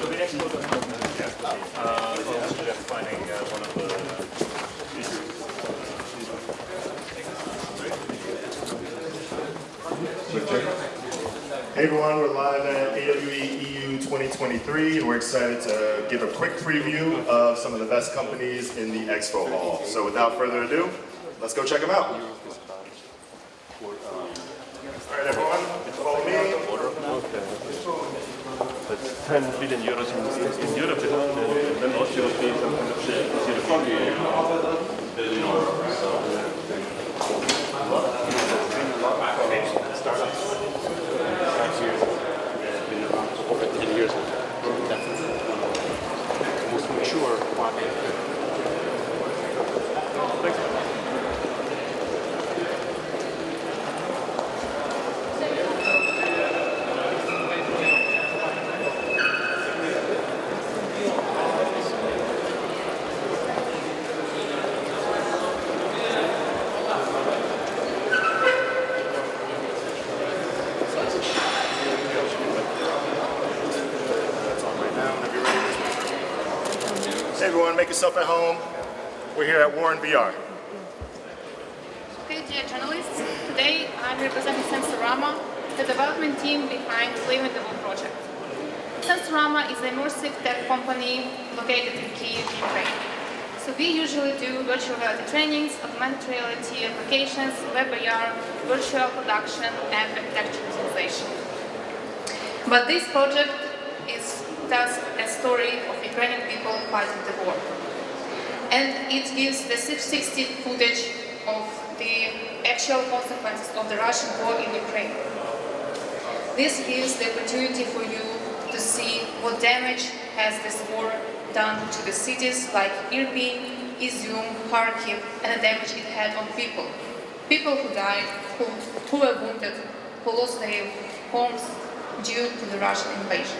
So the expo does not so I'm just finding one of the Hey everyone, we're live at AWE EU 2023. We're excited to give a quick preview of some of the best companies in the Expo Hall. So without further ado, let's go check them out. Alright everyone, follow me. That's 10 billion euros in Europe, and then also will be some kind of startups. Been around for over 10 years. That's the most mature market. Thanks. Hey everyone, make yourself at home. We're here at Warren VR. Okay, dear journalists, today I'm representing Sensorama, the development team behind the Live in the World project. Sensorama is an immersive tech company located in Kyiv, Ukraine. So we usually do virtual reality trainings, augmented reality applications, web AR, virtual production, and architecture visualization. But this project tells a story of Ukrainian people fighting the war. And it gives the 360 footage of the actual consequences of the Russian war in Ukraine. This gives the opportunity for you to see what damage has this war done to the cities like Irpin, Izium, Kharkiv, and the damage it had on people. People who died, who were wounded, who lost their homes due to the Russian invasion.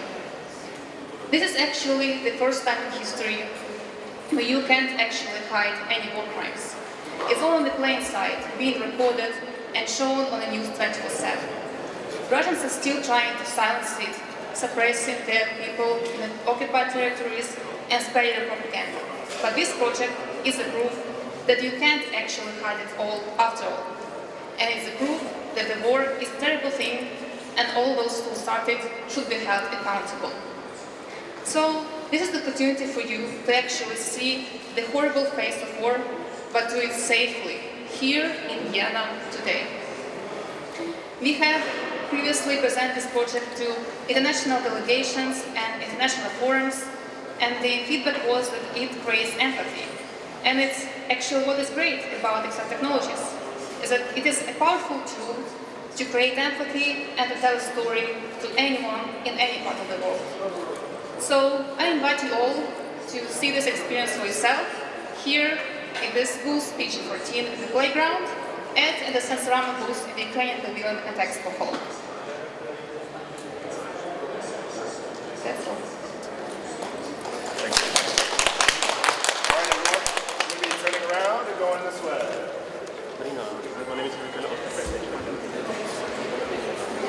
This is actually the first time in history where you can't actually hide any war crimes. It's all on the plain sight, being recorded and shown on the news 24/7. Russians are still trying to silence it, suppressing their people in the occupied territories and spreading their propaganda. But this project is a proof that you can't actually hide it all after all. And it's a proof that the war is a terrible thing and all those who started should be held accountable. So this is the opportunity for you to actually see the horrible face of war, but do it safely, here in Vienna today. We have previously presented this project to international delegations and international forums, and the feedback was that it creates empathy. And it's actually what is great about XR technologies, is that it is a powerful tool to create empathy and to tell a story to anyone in any part of the world. So I invite you all to see this experience for yourself here in this booth PG14 in the playground and in the Sensorama booth in the Ukrainian Pavilion at Expo Hall. That's all. Thank you. All right everyone, we're going to be turning around and going this way.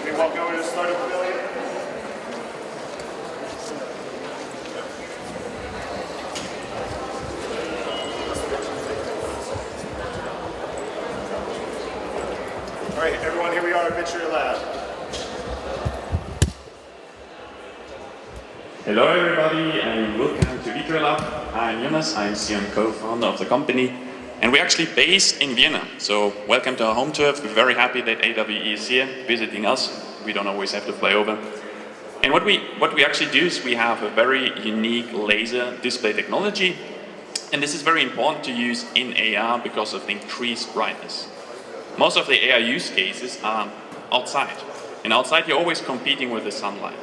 We walk over to the startup pavilion. All right, everyone, here we are at Venture Lab. Hello everybody and welcome to Venture Lab. I'm Jonas, I'm CEO and co-founder of the company, and we're actually based in Vienna. So welcome to our home turf. We're very happy that AWE is here visiting us. We don't always have to fly over. And what we actually do is we have a very unique laser display technology, and this is very important to use in AR because of the increased brightness. Most of the AR use cases are outside, and outside you're always competing with the sunlight.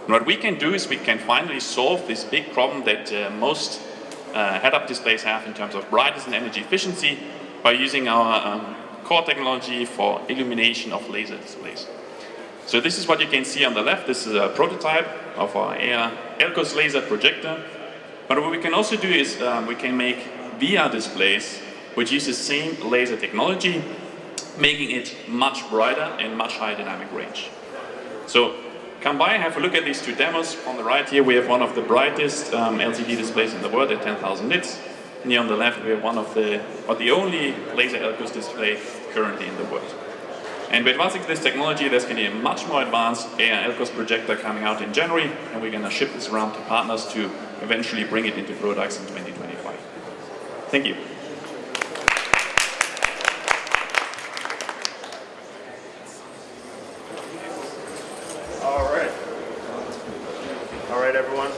And what we can do is we can finally solve this big problem that most head-up displays have in terms of brightness and energy efficiency by using our core technology for illumination of laser displays. So this is what you can see on the left. This is a prototype of our AR Elcos laser projector. But what we can also do is we can make VR displays which use the same laser technology, making it much brighter and much higher dynamic range. So come by, have a look at these two demos. On the right here, we have one of the brightest LCD displays in the world at 10,000 nits. And here on the left, we have one of the only laser LCOS display currently in the world. And we're advancing this technology. There's going to be a much more advanced AR LCOS projector coming out in January, and we're going to ship this around to partners to eventually bring it into products in 2025. Thank you. All right, everyone.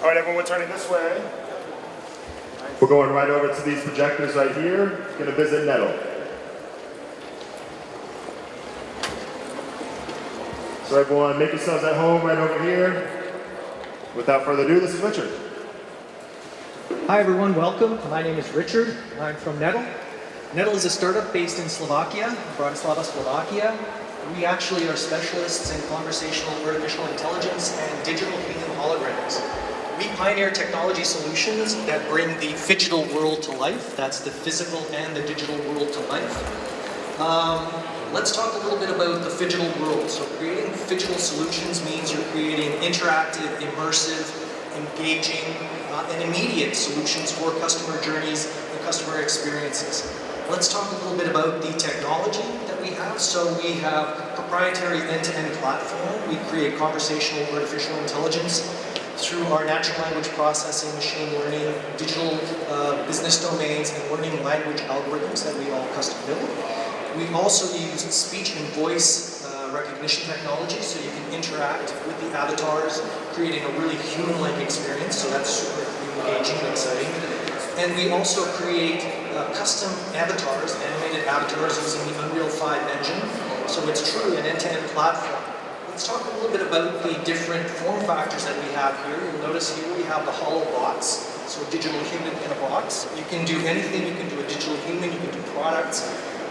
All right, everyone, we're turning this way. We're going right over to these projectors right here. Going to visit Nettle. So everyone, make yourselves at home right over here. Without further ado, this is Richard. Hi everyone, welcome. My name is Richard. I'm from Nettle. Nettle is a startup based in Slovakia, Bratislava, Slovakia. We actually are specialists in conversational artificial intelligence and digital human holograms. We pioneer technology solutions that bring the phygital world to life. That's the physical and the digital world to life. Let's talk a little bit about the phygital world. So creating phygital solutions means you're creating interactive, immersive, engaging, and immediate solutions for customer journeys and customer experiences. Let's talk a little bit about the technology that we have. So we have proprietary end-to-end platform. We create conversational artificial intelligence through our natural language processing, machine learning, digital business domains, and learning language algorithms that we all custom build. We also use speech and voice recognition technology, so you can interact with the avatars, creating a really human-like experience, so that's super engaging and exciting. And we also create custom avatars, animated avatars using the Unreal 5 engine, so it's truly an end-to-end platform. Let's talk a little bit about the different form factors that we have here. You'll notice here we have the hollow box, so a digital human in a box. You can do anything, you can do a digital human, you can do products.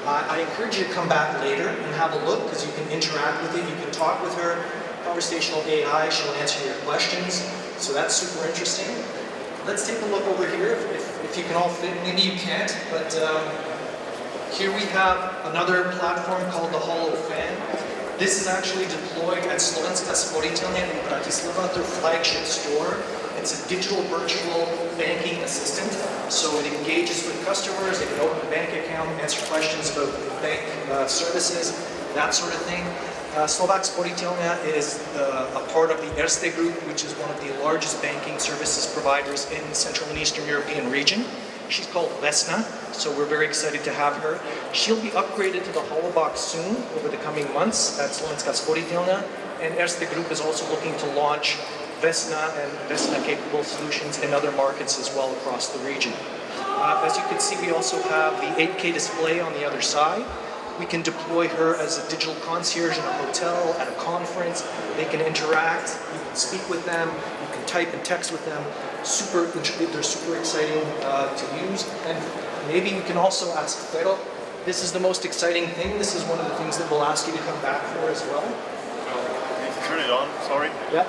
I encourage you to come back later and have a look because you can interact with it, you can talk with her. Conversational AI, she'll answer your questions, so that's super interesting. Let's take a look over here, if you can all fit, maybe you can't, but here we have another platform called the Hollow Fan. This is actually deployed at Slovenska sporiteľňa in Bratislava, their flagship store. It's a digital virtual banking assistant, so it engages with customers, they can open a bank account, answer questions about bank services, that sort of thing. Slovak sporiteľňa is a part of the Erste Group, which is one of the largest banking services providers in the Central and Eastern European region. She's called Vesna, so we're very excited to have her. She'll be upgraded to the Holobox soon, over the coming months, at Slovenska sporiteľňa, and Erste Group is also looking to launch Vesna and Vesna-capable solutions in other markets as well across the region. As you can see, we also have the 8K display on the other side. We can deploy her as a digital concierge in a hotel, at a conference. They can interact, you can speak with them, you can type and text with them. They're super exciting to use. And maybe you can also ask Fero. This is the most exciting thing. This is one of the things that we'll ask you to come back for as well. Turn it on, sorry. Yeah.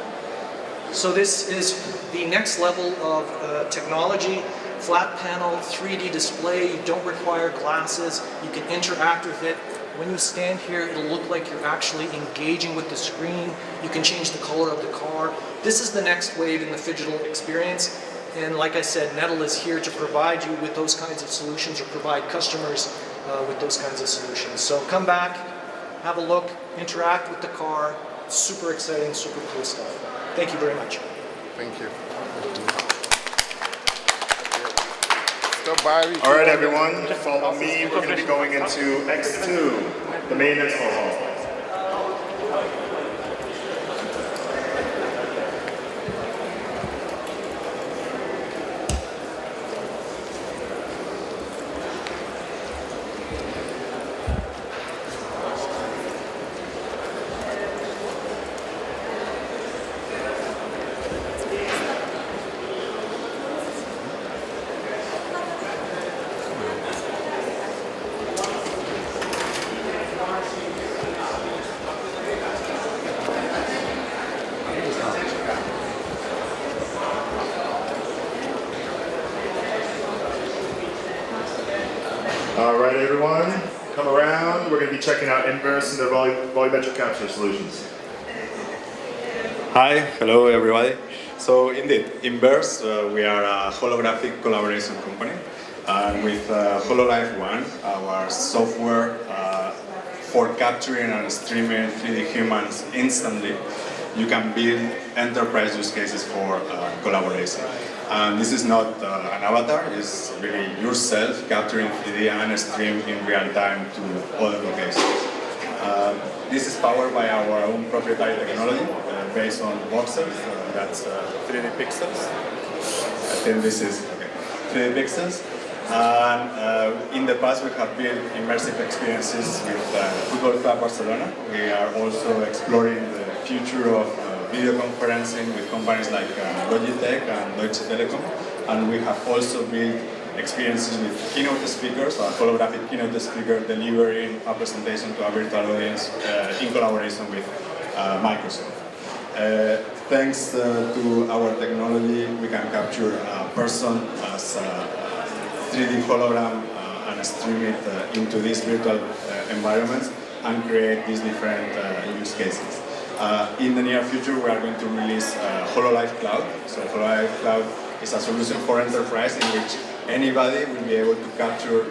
So this is the next level of technology. Flat panel, 3D display, you don't require glasses, you can interact with it. When you stand here, it'll look like you're actually engaging with the screen. You can change the color of the car. This is the next wave in the phygital experience. And like I said, Nettle is here to provide you with those kinds of solutions or provide customers with those kinds of solutions. So come back, have a look, interact with the car. Super exciting, super cool stuff. Thank you very much. Thank you. All right, everyone, follow me. We're going to be going into X2, the main expo hall. All right, everyone, come around. We're going to be checking out Inverse and their volumetric capture solutions. Hi, hello everybody. So indeed, Inverse, we are a holographic collaboration company. And with HoloLive One, our software for capturing and streaming 3D humans instantly, you can build enterprise use cases for collaboration. And this is not an avatar, it's really yourself capturing 3D and stream in real time to other locations. This is powered by our own proprietary technology based on voxels, that's 3D pixels. I think this is 3D pixels. And in the past we have built immersive experiences with Football Club Barcelona. We are also exploring the future of video conferencing with companies like Logitech and Deutsche Telekom. And we have also built experiences with keynote speakers, a holographic keynote speaker delivering a presentation to a virtual audience in collaboration with Microsoft. Thanks to our technology, we can capture a person as a 3D hologram and stream it into these virtual environments and create these different use cases. In the near future, we are going to release HoloLive Cloud. So HoloLive Cloud is a solution for enterprise in which anybody will be able to capture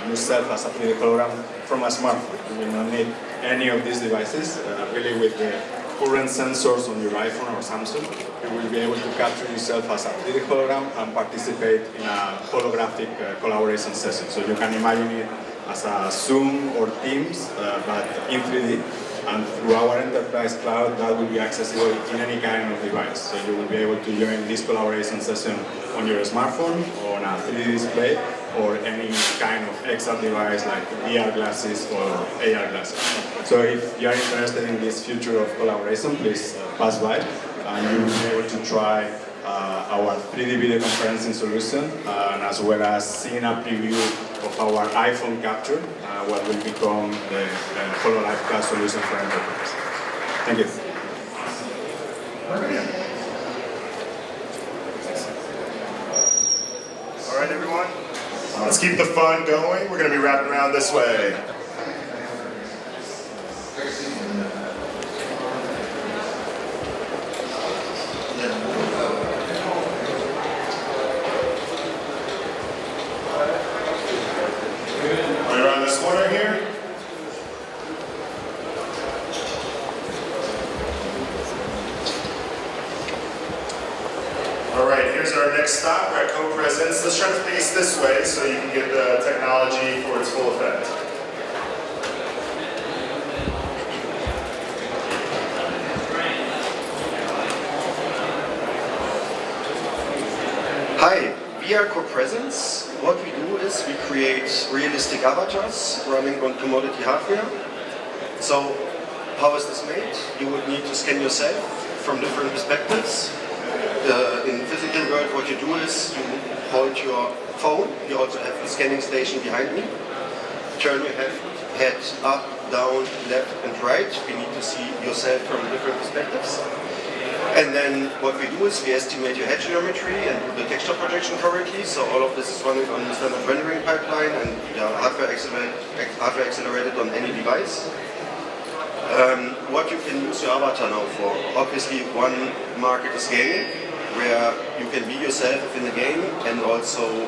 yourself as a 3D hologram from a smartphone. You will not need any of these devices. Really, with the current sensors on your iPhone or Samsung, you will be able to capture yourself as a 3D hologram and participate in a holographic collaboration session. So you can imagine it as a Zoom or Teams, but in 3D. And through our enterprise cloud, that will be accessible in any kind of device. So you will be able to join this collaboration session on your smartphone, or on a 3D display, or any kind of XR device like VR glasses or AR glasses. So if you are interested in this future of collaboration, please pass by, and you will be able to try our 3D video conferencing solution, and as well as seeing a preview of our iPhone capture, what will become the HoloLive Cloud solution for enterprise. Thank you. All right, everyone. Let's keep the fun going. We're going to be wrapping around this way. Right around this corner here. All right, here's our next stop. We're at co-presence. Let's try to face this way so you can get the technology for its full effect. Hi, we are Co-Presence. What we do is we create realistic avatars running on commodity hardware. So, how is this made? You would need to scan yourself from different perspectives. In the physical world, what you do is you hold your phone. You also have a scanning station behind me. Turn your head up, down, left, and right. We need to see yourself from different perspectives. And then what we do is we estimate your head geometry and do the texture projection correctly. So all of this is running on the standard rendering pipeline and hardware accelerated on any device. What you can use your avatar now for? Obviously, one market is gaming, where you can be yourself in the game and also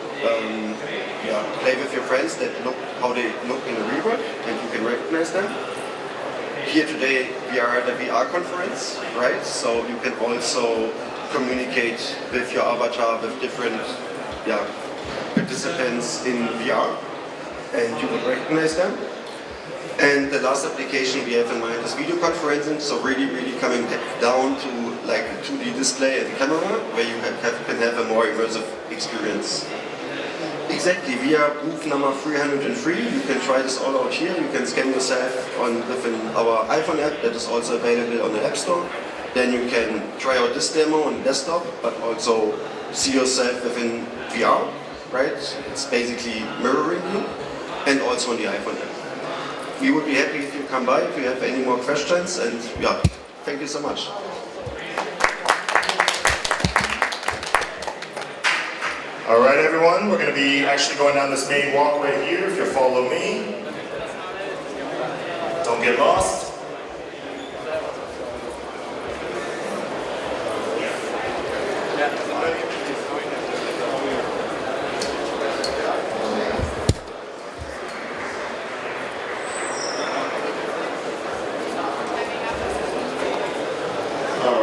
play with your friends that look how they look in the real world and you can recognize them. Here today we are at a VR conference, right? So you can also communicate with your avatar with different participants in VR and you will recognize them. And the last application we have in mind is video conferencing, so really coming down to like a 2D display and camera where you can have a more immersive experience. Exactly, we are booth number 303. You can try this all out here. You can scan yourself within our iPhone app that is also available on the App Store. Then you can try out this demo on desktop, but also see yourself within VR, right? It's basically mirroring you, and also on the iPhone app. We would be happy if you come by if you have any more questions, and thank you so much. All right, everyone, we're going to be actually going down this main walkway here. If you follow me, don't get lost. All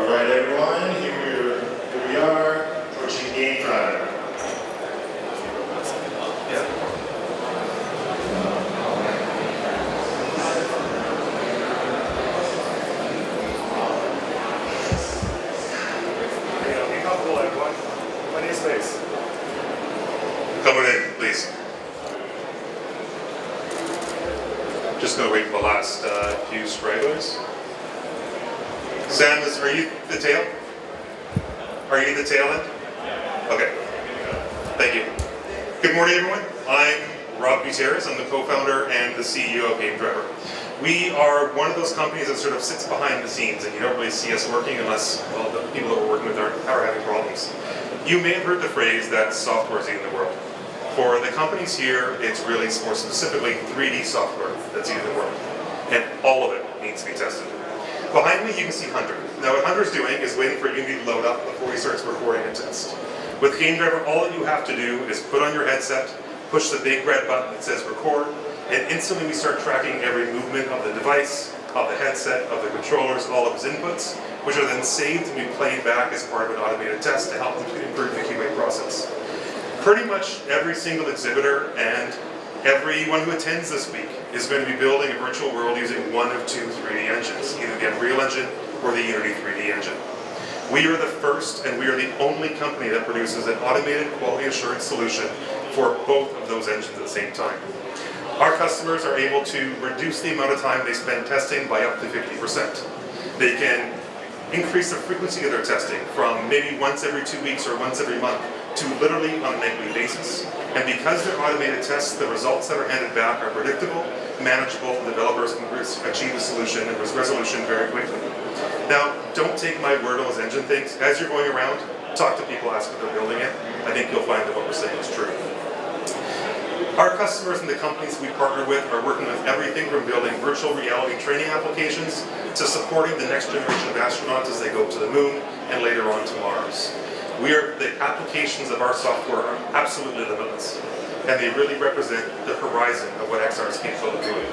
right, everyone, here we are, approaching game driver. Be comfortable, everyone. Plenty of space. Coming in, please. Just gonna wait for the last few stragglers. Sam, are you the tail? Are you the tail end? Okay. Thank you. Good morning, everyone. I'm Rob Gutierrez. I'm the co-founder and the CEO of Game Driver. We are one of those companies that sort of sits behind the scenes, and you don't really see us working unless, well, the people that we're working with are having problems. You may have heard the phrase that software is eating the world. For the companies here, it's really more specifically 3D software that's eating the world, and all of it needs to be tested. Behind me, you can see Hunter. Now, what Hunter's doing is waiting for Unity to load up before he starts recording a test. With Game Driver, all that you have to do is put on your headset, push the big red button that says record, and instantly we start tracking every movement of the device, of the headset, of the controllers, all of his inputs, which are then saved and be played back as part of an automated test to help improve the QA process. Pretty much every single exhibitor and everyone who attends this week is going to be building a virtual world using one of two 3D engines, either the Unreal Engine or the Unity 3D engine. We are the first and we are the only company that produces an automated quality assurance solution for both of those engines at the same time. Our customers are able to reduce the amount of time they spend testing by up to 50%. They can increase the frequency of their testing from maybe once every 2 weeks or once every month to literally on a nightly basis. And because they're automated tests, the results that are handed back are predictable, manageable, and developers can achieve a solution and resolution very quickly. Now, don't take my word on those engine things. As you're going around, talk to people, ask if they're building it. I think you'll find that what we're saying is true. Our customers and the companies we partner with are working on everything from building virtual reality training applications to supporting the next generation of astronauts as they go to the moon and later on to Mars. The applications of our software are absolutely limitless, and they really represent the horizon of what XR is capable of doing.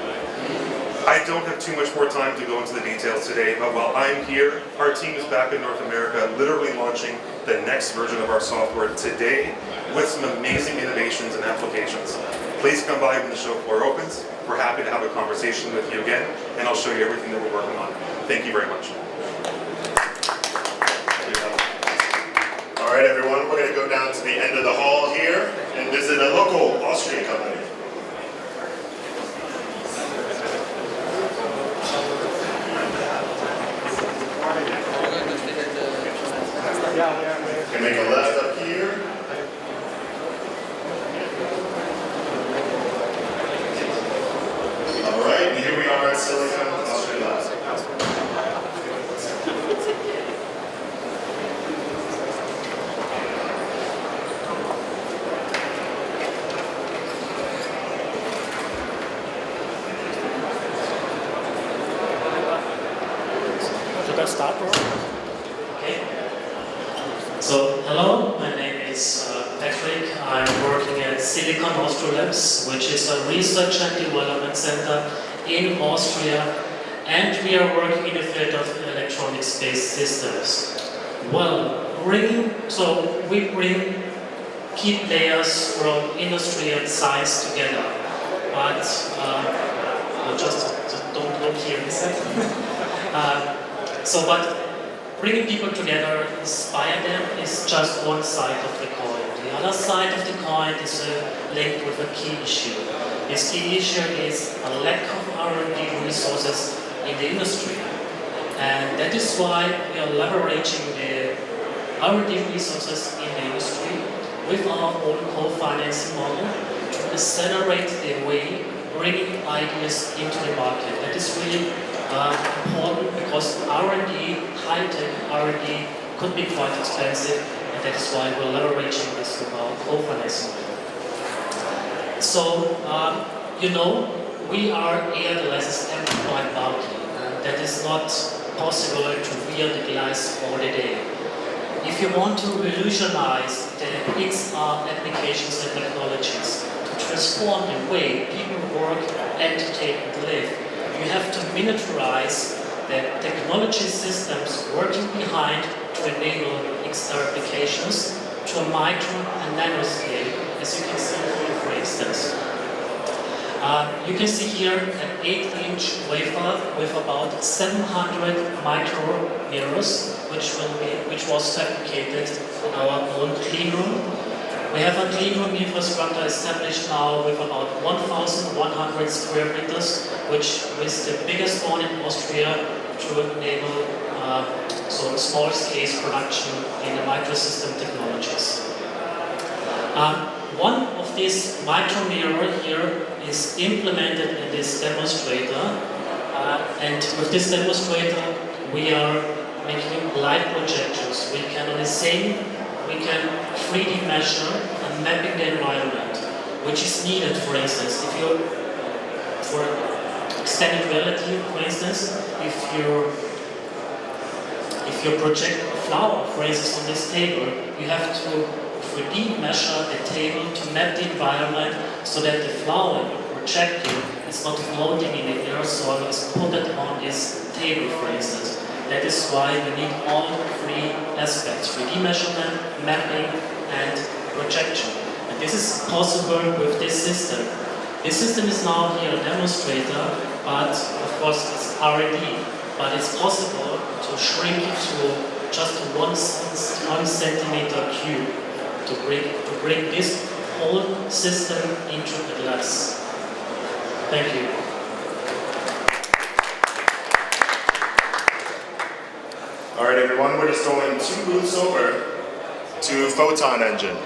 I don't have too much more time to go into the details today, but while I'm here, our team is back in North America, literally launching the next version of our software today with some amazing innovations and applications. Please come by when the show floor opens. We're happy to have a conversation with you again, and I'll show you everything that we're working on. Thank you very much. All right, everyone, we're going to go down to the end of the hall here and visit a local Austrian company. You can make a left up here. All right, and here we are at Silicon Austrian Labs. Should I start, or? Okay. So, hello, my name is Patrick. I'm working at Silicon Austria Labs, which is a research and development center in Austria, and we are working in the field of electronics-based systems. Well, we bring key players from industry and science together, but just don't look here in a second. But bringing people together, inspire them, is just one side of the coin. The other side of the coin is linked with a key issue. This key issue is a lack of R&D resources in the industry. And that is why we are leveraging the R&D resources in the industry with our own co-financing model to accelerate the way bringing ideas into the market. That is really important because R&D, high-tech R&D, could be quite expensive, and that is why we're leveraging this with our co-financing model. So, we are air-less and quite bulky, and that is not possible to wear the glass all the day. If you want to revolutionize the XR applications and technologies to transform the way people work, entertain, and live, you have to miniaturize the technology systems working behind to enable XR applications to a micro and nano scale, as you can see here, for instance. You can see here an 8-inch wafer with about 700 micro mirrors, which was fabricated in our own clean room. We have a clean room infrastructure established now with about 1,100 square meters, which is the biggest one in Austria to enable small-scale production in the microsystem technologies. One of these micro mirror here is implemented in this demonstrator, and with this demonstrator we are making light projections. We can 3D measure and mapping the environment, which is needed. For instance, for extended reality, for instance, if you project a flower, for instance, on this table, you have to 3D measure the table to map the environment so that the flower you're projecting is not floating in the air, so it's put it on this table, for instance. That is why we need all three aspects: 3D measurement, mapping, and projection. And this is possible with this system. This system is now here a demonstrator, but of course it's R&D. But it's possible to shrink it to just 1 centimeter cube to bring this whole system into a glass. Thank you. All right, everyone, we're just going 2 booths over to Photon Engine.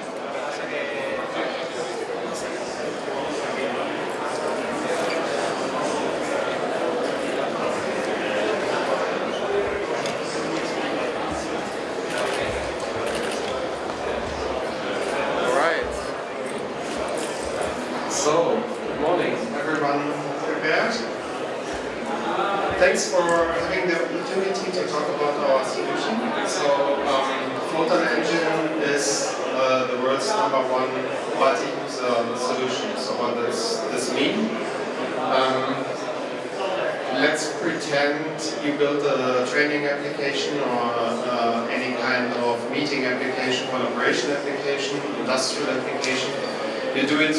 So, good morning, everyone prepared? Thanks for having the opportunity to talk about our solution. So, Photon Engine is the world's #1 multi-user solution. So what does this mean? Let's pretend you build a training application or any kind of meeting application, collaboration application, industrial application. You do it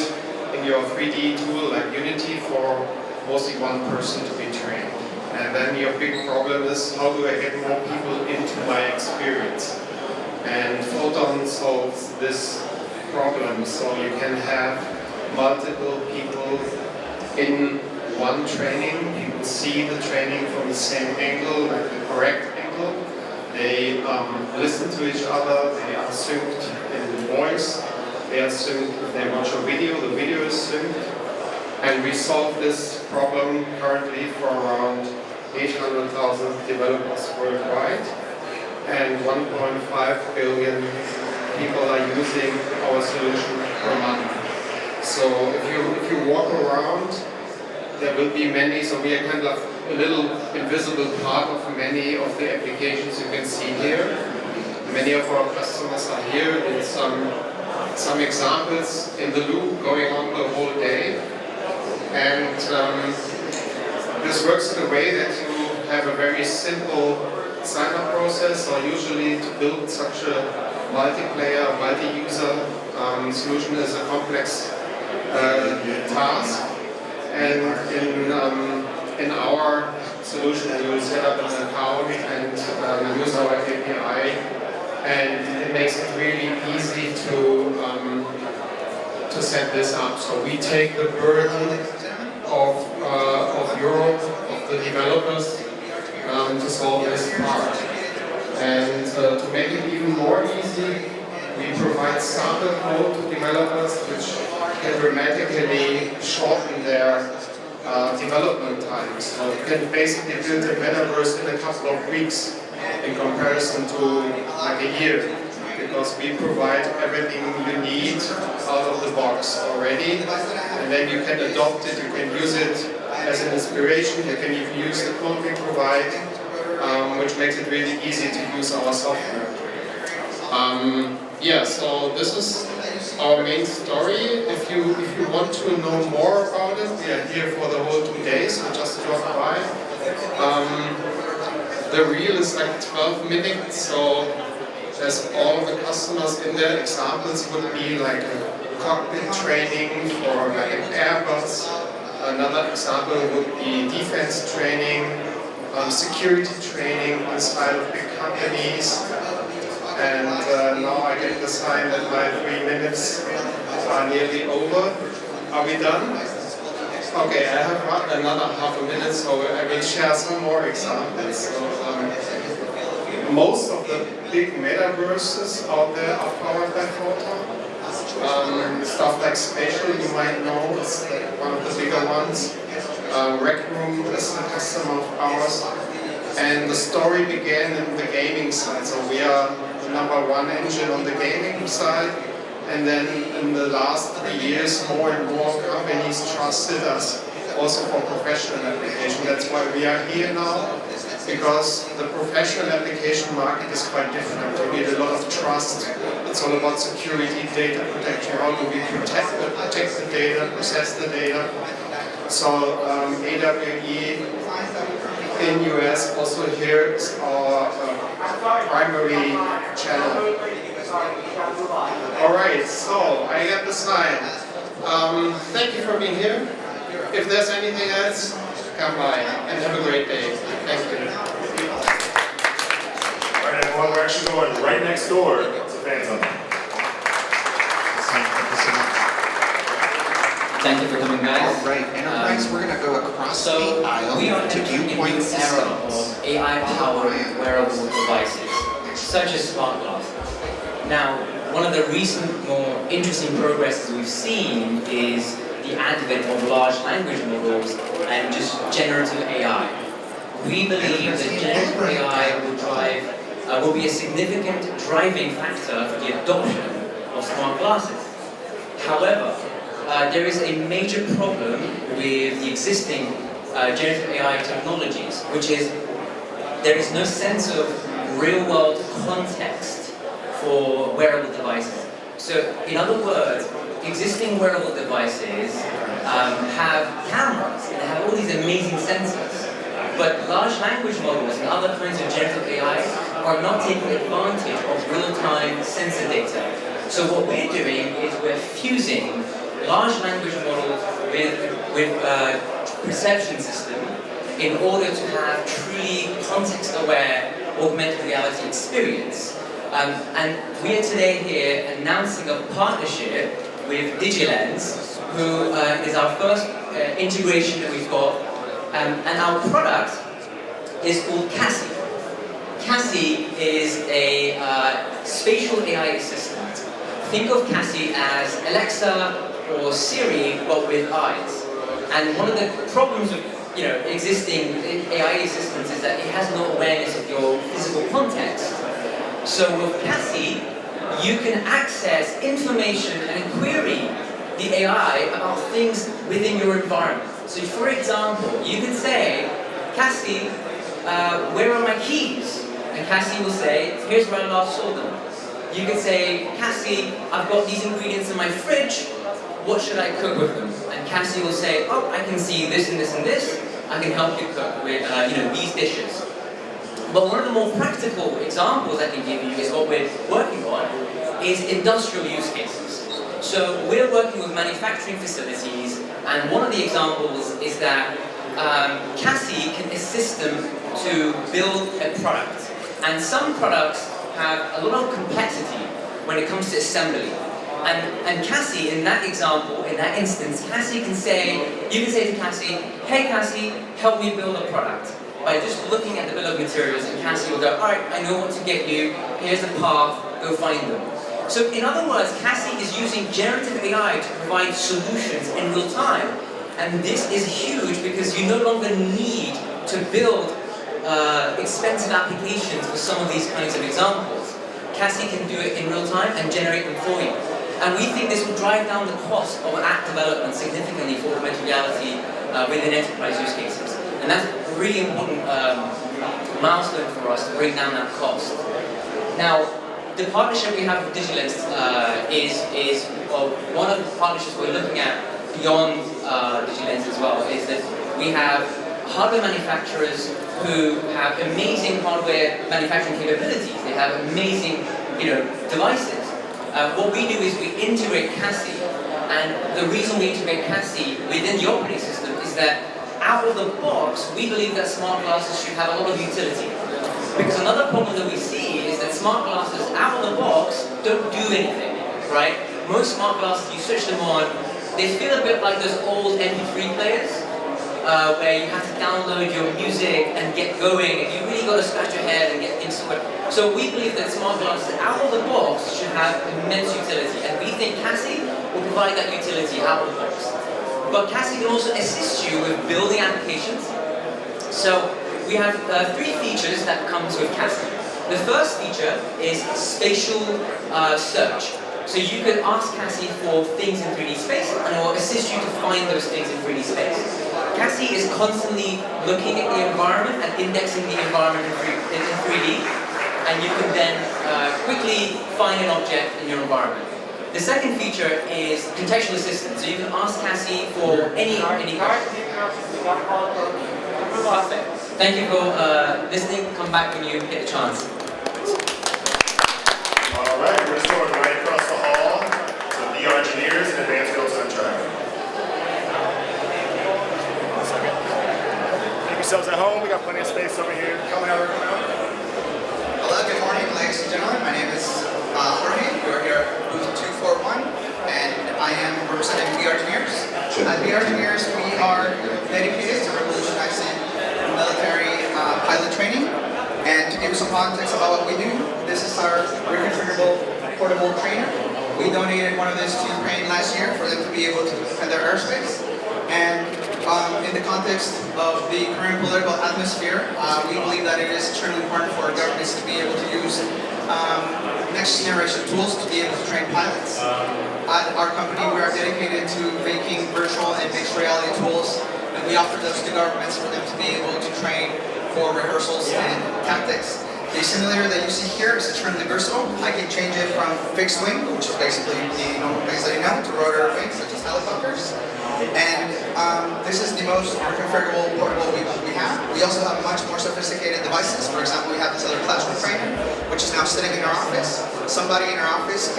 in your 3D tool like Unity for mostly one person to be trained. And then your big problem is, how do I get more people into my experience? And Photon solves this problem, so you can have multiple people in one training. People see the training from the same angle, like the correct angle. They listen to each other, they are synced in voice. They are synced, if they watch a video, the video is synced. And we solve this problem currently for around 800,000 developers worldwide. And 1.5 billion people are using our solution per month. So if you walk around, there will be many, so we are kind of a little invisible part of many of the applications you can see here. Many of our customers are here. It's some examples in the loop going on the whole day. And this works in a way that you have a very simple sign-up process, or usually to build such a multiplayer, multi-user solution is a complex task. And in our solution, you set up an account and use our API, and it makes it really easy to set this up. So we take the burden of Europe, of the developers, to solve this part. And to make it even more easy, we provide sample code to developers which can dramatically shorten their development time. So you can basically build a metaverse in a couple of weeks in comparison to like a year, because we provide everything you need out of the box already, and then you can adopt it, you can use it as an inspiration, you can even use the code we provide, which makes it really easy to use our software. Yeah, so this is our main story. If you want to know more about it, we are here for the whole 2 days, so just drop by. The reel is like 12 minutes, so there's all the customers in there. Examples would be like a cockpit training for like an Airbus. Another example would be defense training, security training inside of big companies. And now I get the sign that my 3 minutes are nearly over. Are we done? Okay, I have another half a minute, so I will share some more examples. So, most of the big metaverses out there are powered by Photon. Stuff like Spatial, you might know, is one of the bigger ones. Rec Room is a customer of ours. And the story began in the gaming side. So we are the #1 engine on the gaming side. And then in the last 3 years, more and more companies trusted us also for professional application. That's why we are here now, because the professional application market is quite different. You need a lot of trust. It's all about security, data protection. How do we protect the data, process the data? So AWE in US also here is our primary channel. All right, so I got the sign. Thank you for being here. If there's anything else, come by and have a great day. Thank you. All right, everyone, we're actually going right next door to Phantom. Thank you for coming, guys. All right, Enterprise, we're going to go across the aisle we are to entering a Viewpoint new era Systems. of AI-powered wearable devices, such as smart glasses. Now, one of the recent, more interesting progresses we've seen is the advent of large language models and just generative AI. We believe that generative AI will be a significant driving factor for the adoption of smart glasses. However, there is a major problem with the existing generative AI technologies, which is there is no sense of real-world context for wearable devices. So, in other words, existing wearable devices have cameras and have all these amazing sensors, but large language models and other kinds of generative AI are not taking advantage of real-time sensor data. So what we're doing is we're fusing large language models with perception system in order to have truly context-aware augmented reality experience. And we are today here announcing a partnership with DigiLens, who is our first integration that we've got. And our product is called Cassie. Cassie is a spatial AI assistant. Think of Cassie as Alexa or Siri, but with eyes. And one of the problems with existing AI assistants is that it has no awareness of your physical context. So with Cassie, you can access information and query the AI about things within your environment. So for example, you can say, Cassie, where are my keys? And Cassie will say, here's where I last saw them. You can say, Cassie, I've got these ingredients in my fridge, what should I cook with them? And Cassie will say, oh, I can see this and this and this, I can help you cook with these dishes. But one of the more practical examples I can give you is what we're working on, is industrial use cases. So we're working with manufacturing facilities, and one of the examples is that Cassie can assist them to build a product. And some products have a lot of complexity when it comes to assembly. And Cassie, in that example, in that instance, Cassie can say, you can say to Cassie, hey Cassie, help me build a product. By just looking at the bill of materials, and Cassie will go, all right, I know what to get you, here's the path, go find them. So in other words, Cassie is using generative AI to provide solutions in real time. And this is huge because you no longer need to build expensive applications for some of these kinds of examples. Cassie can do it in real time and generate them for you. And we think this will drive down the cost of app development significantly for augmented reality within enterprise use cases. And that's a really important milestone for us to bring down that cost. Now, the partnership we have with Digilens is one of the partnerships we're looking at beyond Digilens as well, is that we have hardware manufacturers who have amazing hardware manufacturing capabilities. They have amazing, devices. What we do is we integrate CASI, and the reason we integrate CASI within the operating system is that out of the box, we believe that smart glasses should have a lot of utility. Because another problem that we see is that smart glasses out of the box don't do anything, right? Most smart glasses, you switch them on, they feel a bit like those old MP3 players, where you have to download your music and get going, and you really got to scratch your head and get things sorted. So we believe that smart glasses out of the box should have immense utility, and we think CASI will provide that utility out of the box. But CASI can also assist you with building applications. So we have 3 features that come with CASI. The first feature is spatial search. So you can ask CASI for things in 3D space, and it will assist you to find those things in 3D space. CASI is constantly looking at the environment and indexing the environment in 3D, and you can then quickly find an object in your environment. The second feature is contextual assistance. So you can ask CASI for any question. Perfect. Thank you for listening. Come back when you get a chance. All right, we're just going right across the hall to VR engineers and advanced real-time tracking. One second. Make yourselves at home. We got plenty of space over here. Come out. Hello, good morning, ladies and gentlemen. My name is Jorge. We're here at booth 241, and I am representing VR Engineers. At VR Engineers, we are dedicated to revolutionizing military pilot training. And to give you some context about what we do, this is our reconfigurable portable trainer. We donated one of these to Ukraine last year for them to be able to defend their airspace. And in the context of the current political atmosphere, we believe that it is extremely important for governments to be able to use next generation tools to be able to train pilots. At our company, we are dedicated to making virtual and mixed reality tools, and we offer those to governments for them to be able to train for rehearsals and tactics. The simulator that you see here is extremely versatile. I can change it from fixed wing, which is basically the normal wings that you know, to rotor wings, such as helicopters. And this is the most reconfigurable portable we have. We also have much more sophisticated devices. For example, we have this other classroom trainer, which is now sitting in our office. Somebody in our office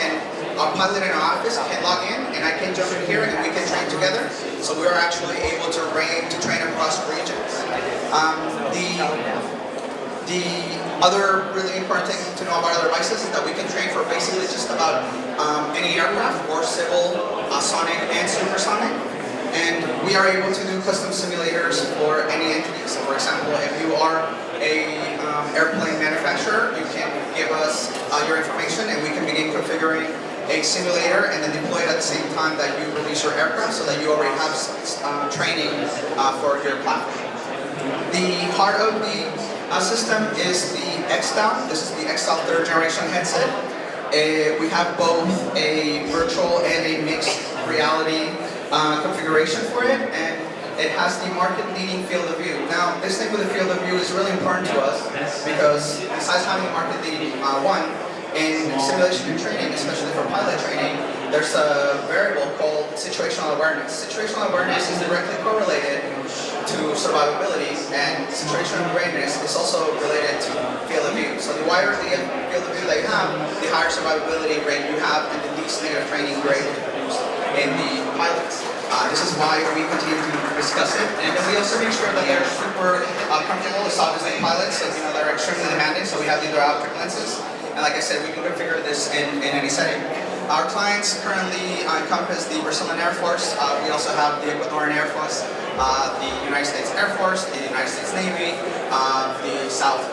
a pilot in our office can log in, and I can jump in here and we can train together. So we are actually able to train across regions. The other really important thing to know about our devices is that we can train for basically just about any aircraft, or civil, sonic, and supersonic. And we are able to do custom simulators for any entity. So for example, if you are a airplane manufacturer, you can give us your information and we can begin configuring a simulator and then deploy it at the same time that you release your aircraft, so that you already have training for your platform. The heart of the system is the X-Down. This is the X-Down 3rd generation headset. We have both a virtual and a mixed reality configuration for it, and it has the market-leading field of view. Now, this thing with the field of view is really important to us because besides having a market-leading one, in simulation and training, especially for pilot training, there's a variable called situational awareness. Situational awareness is directly correlated to survivability, and situational awareness is also related to field of view. So the wider the field of view that you have, the higher survivability rate you have, and the least negative training you're able to produce in the pilots. This is why we continue to discuss it, and we also make sure that they're super comfortable. It's obviously pilots, so they're extremely demanding, so we have the dioptric lenses. And like I said, we can configure this in any setting. Our clients currently encompass the Brazilian Air Force. We also have the Ecuadorian Air Force, the United States Air Force, the United States Navy, the South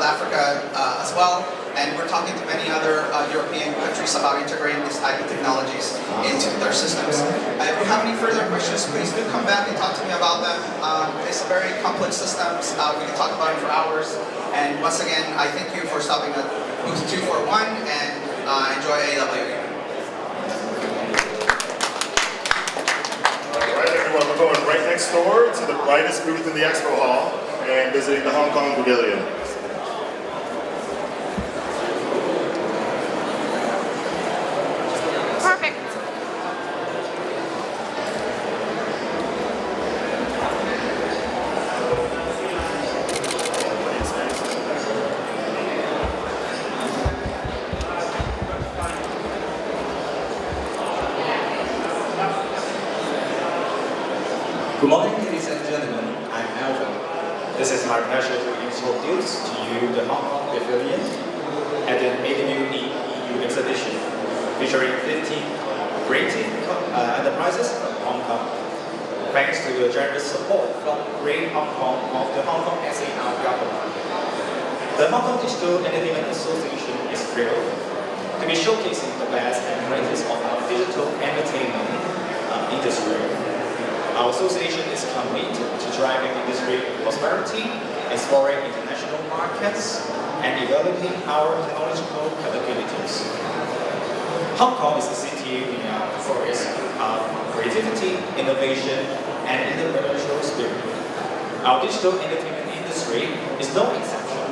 Africa as well. And we're talking to many other European countries about integrating these type of technologies into their systems. If you have any further questions, please do come back and talk to me about them. It's a very complex systems. We can talk about it for hours. And once again, I thank you for stopping at booth 241 and enjoy AWE. All right, everyone, we're going right next door to the brightest booth in the expo hall and visiting the Hong Kong Pavilion. Good morning, ladies and gentlemen. I'm Alvin. This is my pleasure to introduce to you the Hong Kong Pavilion at the AWE EU exhibition, featuring 15 creative enterprises from Hong Kong. Thanks to the generous support from Great Hong Kong of the Hong Kong SAR government. The Hong Kong Digital Entertainment Association is thrilled to be showcasing the best and greatest of our digital entertainment industry. Our association is committed to driving industry prosperity, exploring international markets, and developing our technological capabilities. Hong Kong is a city renowned for its creativity, innovation, and entrepreneurial spirit. Our digital entertainment industry is no exception.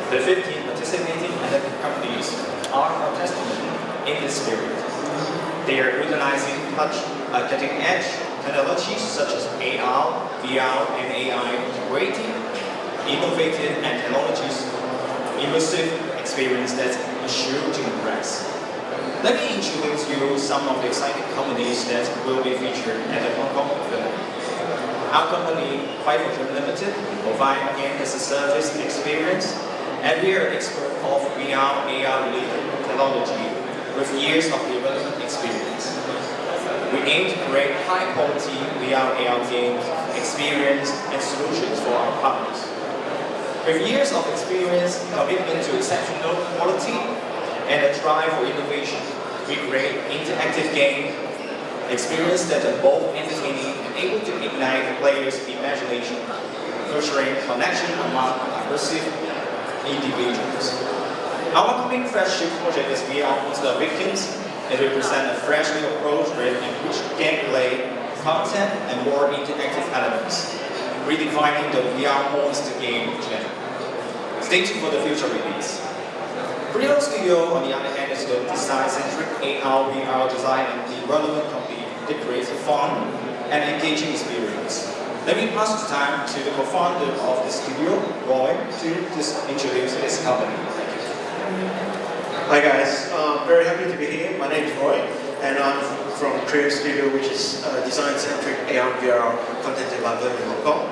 The 15 participating companies are a testament in this spirit. They are utilizing cutting-edge technologies such as AR, VR, and AI, integrating innovative and technologies, immersive experience that is sure to impress. Let me introduce you some of the exciting companies that will be featured at the Hong Kong Pavilion. Our company, 500 Limited, provide game as a service experience, and we are expert of VR, AR related technology with years of development experience. We aim to create high-quality VR, AR games, experience, and solutions for our partners. With years of experience, commitment to exceptional quality, and a drive for innovation, we create interactive game experience that are both entertaining and able to ignite players' imagination, fostering connection among immersive individuals. Our upcoming flagship project is VR Monster Victims. It represents a freshly approach with enriched gameplay, content, and more interactive elements, redefining the VR monster game genre. Stay tuned for the future release. Brio Studio, on the other hand, is the design-centric AR VR design and development company that creates a fun and engaging experience. Let me pass the time to the co-founder of the studio, Roy, to introduce his company. Hi guys, very happy to be here. My name is Roy, and I'm from Brio Studio, which is design-centric AR VR content developer in Hong Kong.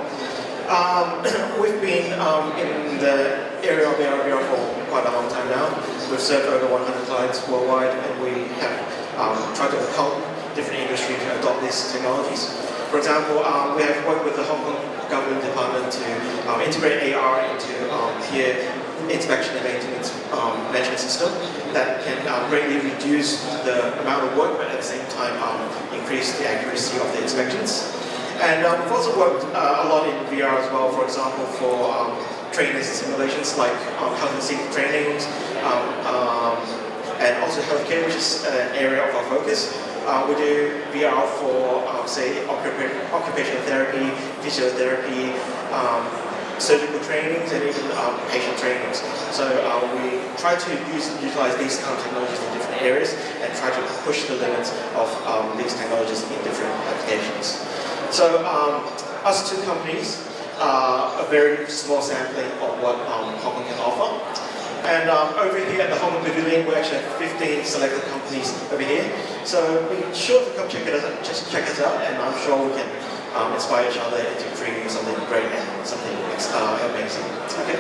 We've been in the area of AR VR for quite a long time now. We've served over 100 clients worldwide, and we have tried to help different industries to adopt these technologies. For example, we have worked with the Hong Kong government department to integrate AR into peer inspection and maintenance management system that can greatly reduce the amount of work, but at the same time increase the accuracy of the inspections. And we've also worked a lot in VR as well, for example, for trainings and simulations like health and safety trainings, and also healthcare, which is an area of our focus. We do VR for, say, occupational therapy, physiotherapy, surgical trainings, and even patient trainings. So we try to utilize these kind of technologies in different areas and try to push the limits of these technologies in different applications. So us two companies are a very small sampling of what Hong Kong can offer. And over here at the Hong Kong Pavilion, we actually have 15 selected companies over here. So be sure to come check us out, and I'm sure we can inspire each other into creating something great and something amazing. Okay.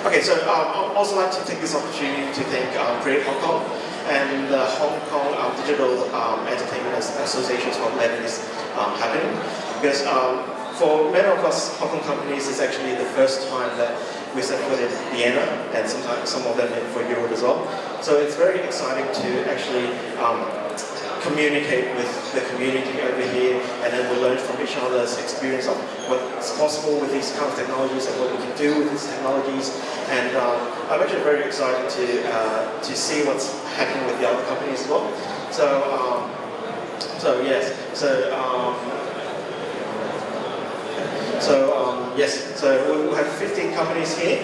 Okay, so I'd also like to take this opportunity to thank Create Hong Kong and the Hong Kong Digital Entertainment Associations for letting this happening. Because for many of us Hong Kong companies, it's actually the first time that we set foot in Vienna, and sometimes some of them for Europe as well. So it's very exciting to actually communicate with the community over here, and then we learn from each other's experience of what's possible with these kind of technologies and what we can do with these technologies. And I'm actually very excited to see what's happening with the other companies as well. So we have 15 companies here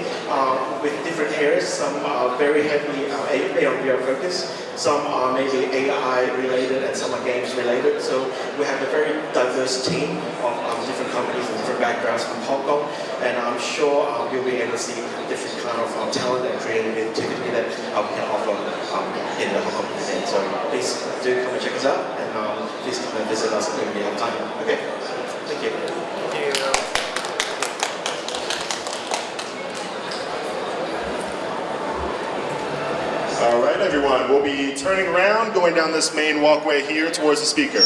with different areas. Some are very heavily AR/VR focused, some are maybe AI related, and some are games related. So we have a very diverse team of different companies and different backgrounds from Hong Kong, and I'm sure you'll be able to see different kind of talent and creativity that we can offer in the Hong Kong event. So please do come and check us out, and please come and visit us when you have time. Okay, thank you. All right, everyone, we'll be turning around, going down this main walkway here towards the speaker.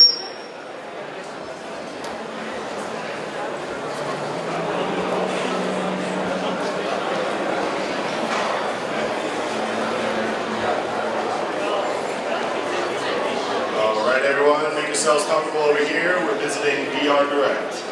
All right, everyone, make yourselves comfortable over here. We're visiting VR Direct.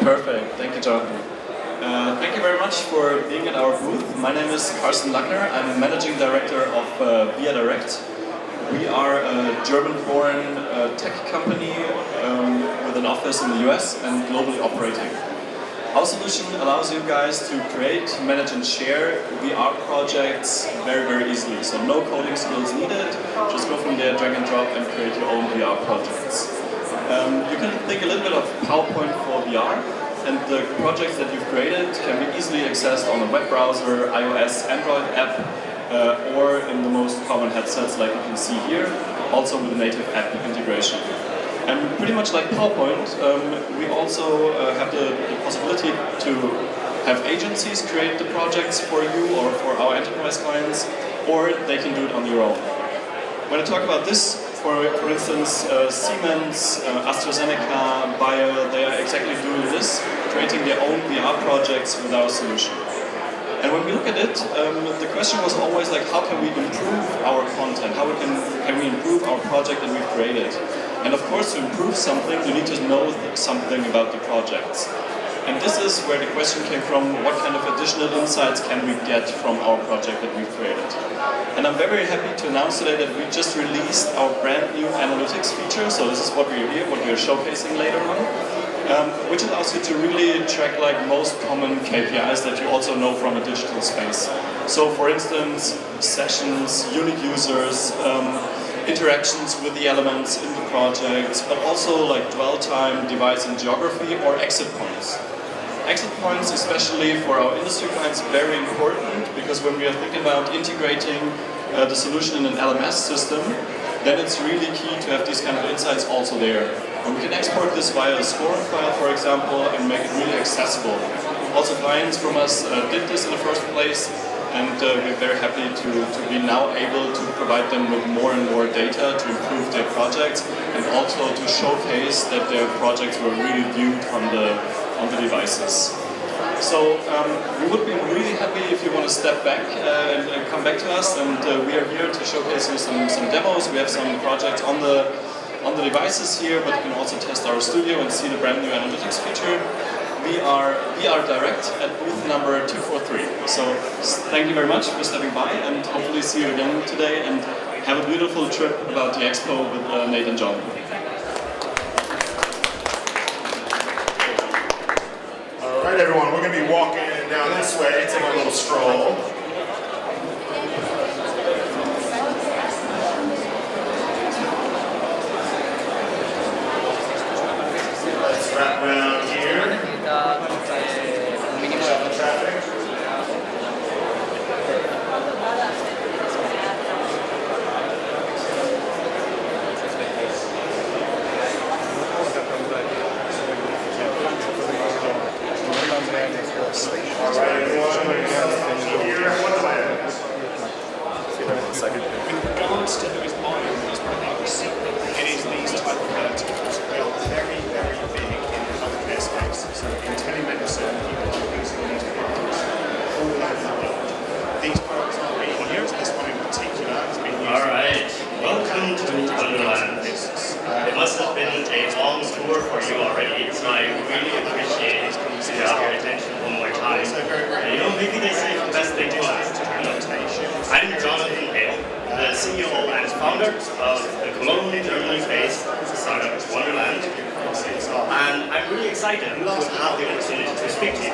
Perfect, thank you, Jonathan. Thank you very much for being at our booth. My name is Carsten Lackner. I'm Managing Director of Via Direct. We are a German-born tech company with an office in the US and globally operating. Our solution allows you guys to create, manage and share VR projects very, very easily. So no coding skills needed, just go from there, drag and drop and create your own VR projects. You can think a little bit of PowerPoint for VR, and the projects that you've created can be easily accessed on a web browser, iOS, Android app, or in the most common headsets like you can see here, also with a native app integration. And pretty much like PowerPoint, we also have the possibility to have agencies create the projects for you or for our enterprise clients, or they can do it on their own. When I talk about this, for instance, Siemens, AstraZeneca, Bayer, they are exactly doing this, creating their own VR projects with our solution. And when we look at it, the question was always like, how can we improve our content? How can we improve our project that we've created? And of course, to improve something, you need to know something about the projects. And this is where the question came from, what kind of additional insights can we get from our project that we've created? And I'm very happy to announce today that we just released our brand new analytics feature. So this is what we're here, what we're showcasing later on, which allows you to really track like most common KPIs that you also know from a digital space. So for instance, sessions, unique users, interactions with the elements in the project, but also like dwell time, device and geography, or exit points. Exit points, especially for our industry clients, very important, because when we are thinking about integrating the solution in an LMS system, then it's really key to have these kind of insights also there. And we can export this via a scoring file, for example, and make it really accessible. Also, clients from us did this in the first place, and we're very happy to be now able to provide them with more and more data to improve their projects, and also to showcase that their projects were really viewed on the devices. So we would be really happy if you want to step back and come back to us, and we are here to showcase you some demos. We have some projects on the devices here, but you can also test our studio and see the brand new analytics feature. We are Direct at booth number 243. So thank you very much for stepping by, and hopefully see you again today, and have a beautiful trip about the expo with Nate and John. All right, everyone, we're going to be walking down this way, take a little stroll. Let's wrap around here. Check the traffic. All right, everyone, here. founder of the Cologne, Germany-based startup Wonderland. And I'm really excited to have the opportunity to speak to you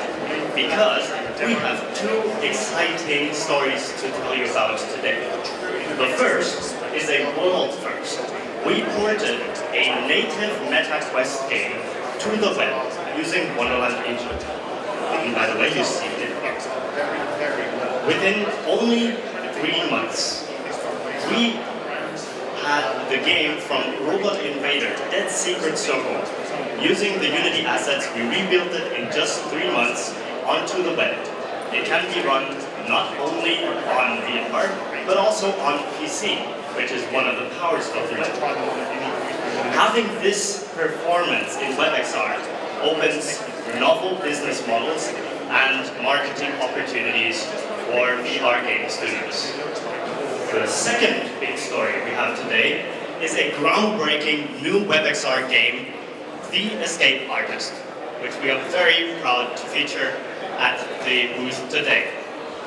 because we have two exciting stories to tell you about today. The first is a world first. We ported a native MetaQuest game to the web using Wonderland Engine. And by the way, you see it here. Within only 3 months, we had the game from Robot Invader, Dead Secret Circle. Using the Unity assets, we rebuilt it in just 3 months onto the web. It can be run not only on VR, but also on PC, which is one of the powers of the web. Having this performance in WebXR opens novel business models and marketing opportunities for VR game studios. The second big story we have today is a groundbreaking new WebXR game, The Escape Artist, which we are very proud to feature at the booth today.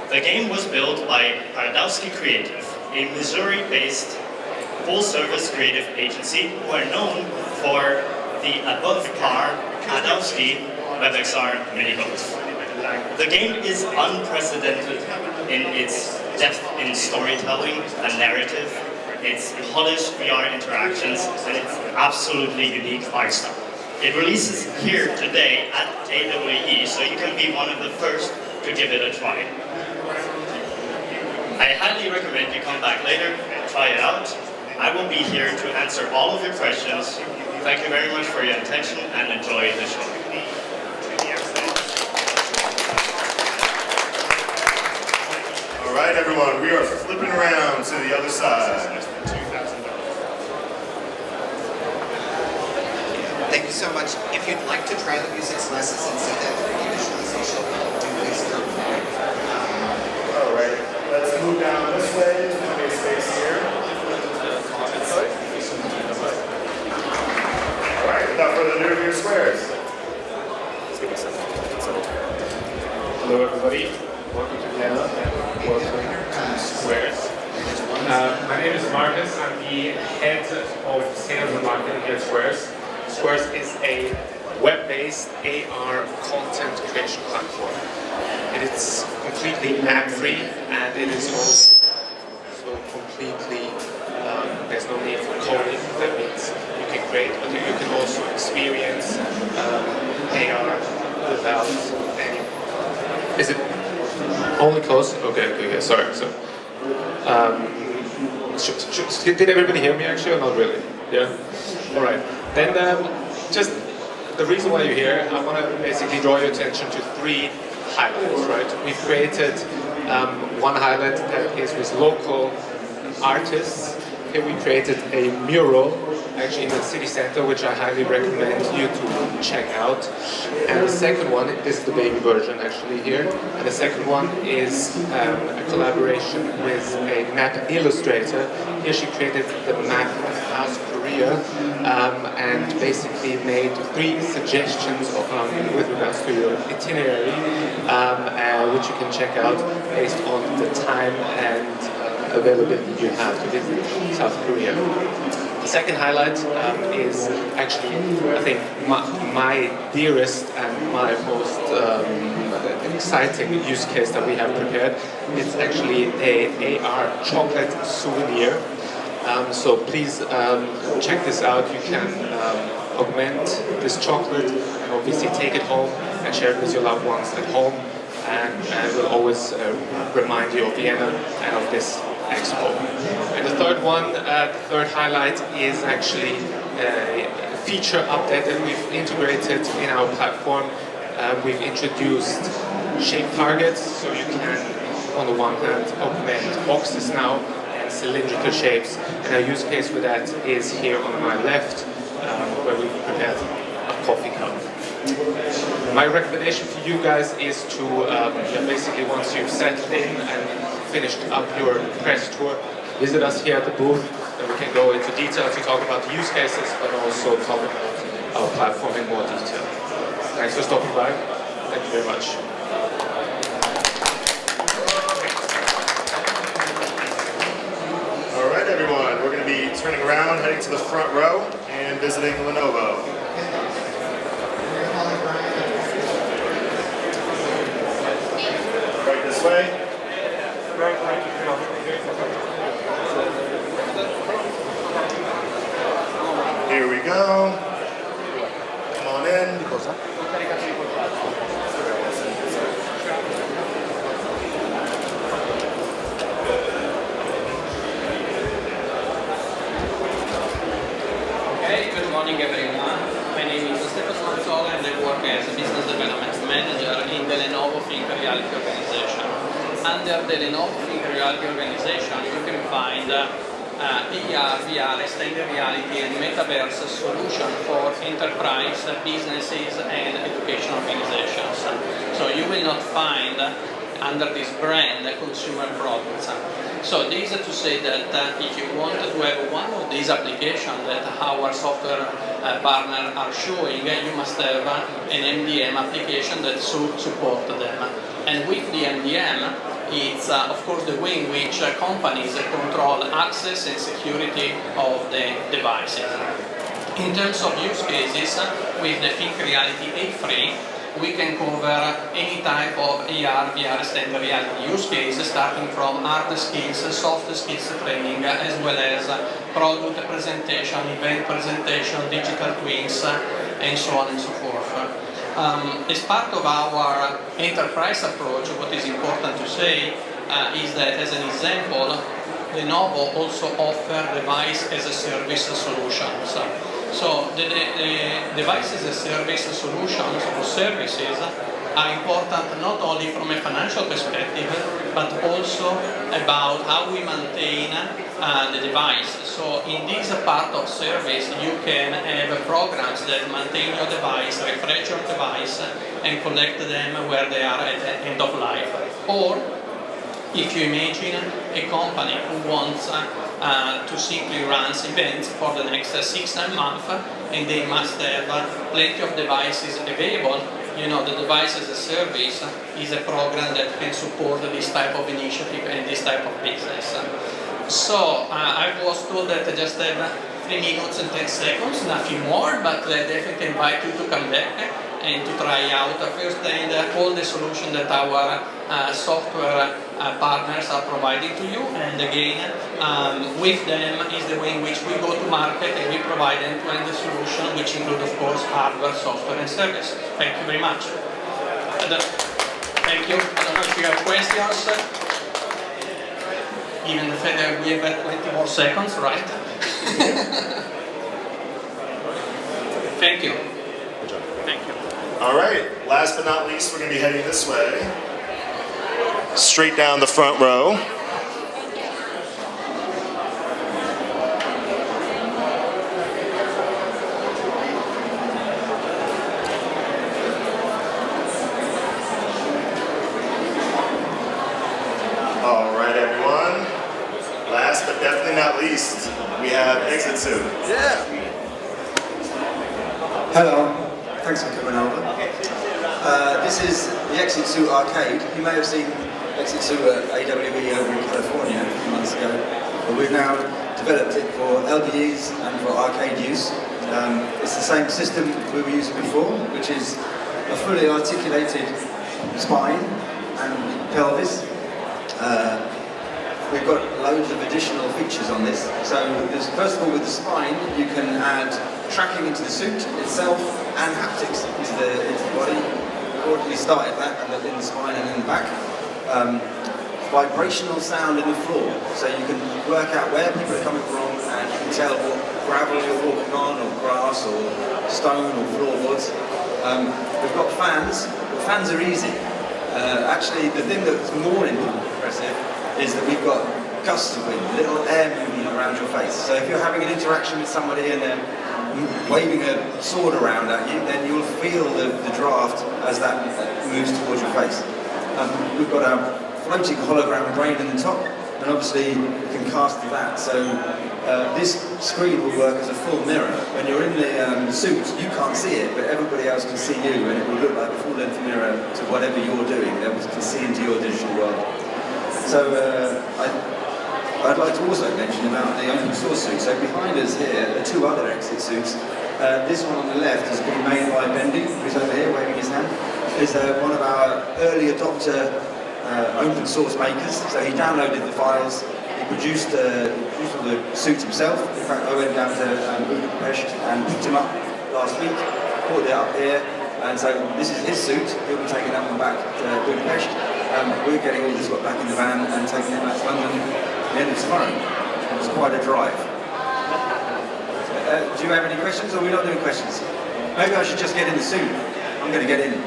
The game was built by Paradowski Creative, a Missouri-based full-service creative agency who are known for the above-par Paradowski WebXR miniboats. The game is unprecedented in its depth in storytelling and narrative, its polished VR interactions, and its absolutely unique art style. It releases here today at AWE, so you can be one of the first to give it a try. I highly recommend you come back later, try it out. I will be here to answer all of your questions. Thank you very much for your attention and enjoy the show. All right, everyone, we are flipping around to the other side. Thank you so much. If you'd like to try the music lessons and see that 3D visualization, do please come. All right, let's move down this way. There's plenty of space here. All right, without further ado, here's Squares. Hello, everybody. Welcome to Vienna. Welcome to Squares. My name is Marcus. I'm the head of sales and marketing here at Squares. Squares is a web-based AR content creation platform. It is completely app-free, and it is also completely, there's no need for coding. That means you can create, but you can also experience AR without any. Is it only close? Okay, sorry. So, did everybody hear me actually, or not really? Yeah? Alright. Then just the reason why you're here, I want to basically draw your attention to 3 highlights, right? We've created one highlight that is with local artists. Here we created a mural actually in the city center, which I highly recommend you to check out. And the second one, this is the baby version actually here, and the second one is a collaboration with a map illustrator. Here she created the map of South Korea and basically made 3 suggestions of, with regards to your itinerary, which you can check out based on the time and availability you have to visit South Korea. The second highlight is actually, I think, my dearest and my most exciting use case that we have prepared. It's actually a AR chocolate souvenir. So please check this out. You can augment this chocolate and obviously take it home and share it with your loved ones at home, and will always remind you of Vienna and of this expo. And the third one, the third highlight is actually a feature update that we've integrated in our platform. We've introduced shape targets, so you can, on the one hand, augment boxes now and cylindrical shapes. And our use case for that is here on my left, where we've prepared a coffee cup. My recommendation for you guys is to basically, once you've settled in and finished up your press tour, visit us here at the booth, and we can go into detail to talk about the use cases, but also talk about our platform in more detail. Thanks for stopping by. Thank you very much. All right, everyone, we're going to turning around, heading to the front row, and visiting Lenovo. Right this way. Here we go. Come on in. Okay, good morning everyone. My name is Stefano Manzola and I work as a business development manager in the Lenovo Think Reality organization. Under the Lenovo Think Reality organization you can find AR, VR, extended reality and metaverse solution for enterprise, businesses and education organizations. So you will not find under this brand consumer products. So this is to say that if you want to have one of these applications that our software partners are showing, you must have an MDM application that support them. And with the MDM, it's of course the way in which companies control access and security of the devices. In terms of use cases, with the Think Reality A3, we can cover any type of AR, VR, extended reality use case, starting from hard skills, soft skills training, as well as product presentation, event presentation, digital twins, and so on and so forth. As part of our enterprise approach, what is important to say is that, as an example, Lenovo also offers device as a service solutions. So the device as a service solutions or services are important not only from a financial perspective, but also about how we maintain the device. So in this part of service, you can have programs that maintain your device, refresh your device, and collect them where they are at the end of life. Or if you imagine a company who wants to simply run events for the next 6-9 months, and they must have plenty of devices available, you know, the device as a service is a program that can support this type of initiative and this type of business. So I was told that I just have 3 minutes and 10 seconds, nothing more, but I definitely invite you to come back and to try out firsthand all the solutions that our software partners are providing to you. And again, with them is the way in which we go to market and we provide end-to-end solution, which include, of course, hardware, software, and service. Thank you very much. Thank you. I don't know if you have questions. Given the fact that we have 20 more seconds, right? Thank you. Good job. Thank you. All right, last but not least, we're going to be heading this way. Straight down the front row. All right, everyone. Last but definitely not least, we have Exit 2. Yeah. Hello. Thanks for coming over. This is the Exit 2 arcade. You may have seen Exit 2 at AWE over in California a few months ago, but we've now developed it for LBEs and for arcade use. It's the same system we were using before, which is a fully articulated spine and pelvis. We've got loads of additional features on this. So first of all, with the spine, you can add tracking into the suit itself and haptics into the body. We've already started that in the spine and in the back. Vibrational sound in the floor, so you can work out where people are coming from and you can tell what gravel you're walking on, or grass, or stone, or floorboards. We've got fans. The fans are easy. Actually, the thing that's more impressive is that we've got gusts of wind, little air moving around your face. So if you're having an interaction with somebody and they're waving a sword around at you, then you'll feel the draft as that moves towards your face. We've got our floating hologram brain in the top, and obviously you can cast that. So this screen will work as a full mirror. When you're in the suit, you can't see it, but everybody else can see you, and it will look like a full-length mirror to whatever you're doing. They can see into your digital world. So I I'd like to also mention about the open source suit. So behind us here are two other exit suits. This one on the left has been made by Bendy, who's over here waving his hand. Is one of our early adopter open source makers. So he downloaded the files, he produced all the suits himself. In fact, I went down to Budapest and picked him up last week, brought it up here, and so this is his suit. He'll be taking that one back to Budapest. We're getting all this lot back in the van and taking it back to London at the end of tomorrow. It's quite a drive. Do you have any questions, or are we not doing questions? Maybe I should just get in the suit. I'm going to get in.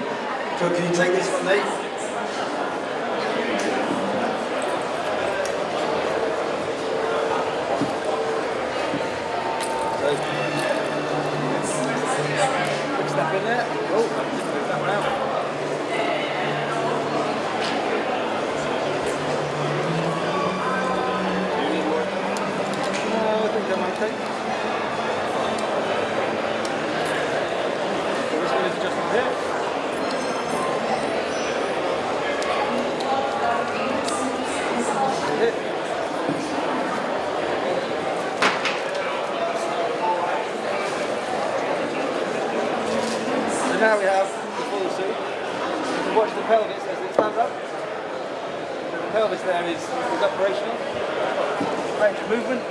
So can you take this one, Dave? Step in there. Oh, move that one out. Do you need more? No, I think I'm okay. So this one is just on here. So now we have the full suit. You can watch the pelvis as it stands up. So the pelvis there is operational. Range of movement.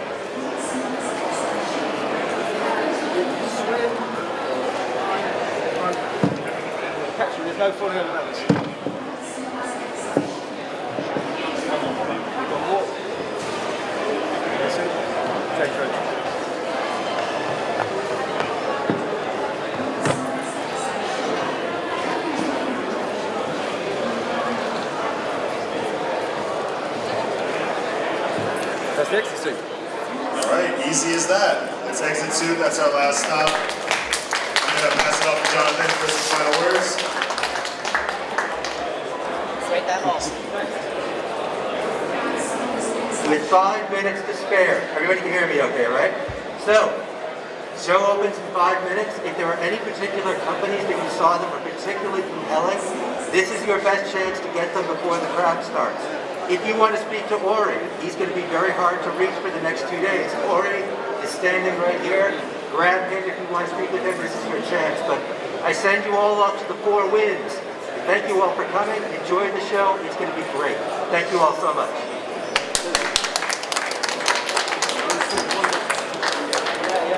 Swim. Catch you, there's no falling over bellies. You've got walk. Take rotation. That's the exit suit. All right, easy as that. That's exit suit. That's our last stop. I'm going to pass it off to Jonathan for some final words. Straight that hole. With 5 minutes to spare. Everybody can hear me okay, right? So, show opens in 5 minutes. If there are any particular companies that you saw that were particularly compelling, this is your best chance to get them before the crowd starts. If you want to speak to Ori, he's going to be very hard to reach for the next 2 days. Ori is standing right here. Grab him if you want to speak with him. This is your chance. But I send you all up to the 4 winds. Thank you all for coming. Enjoy the show. It's going to be great. Thank you all so much.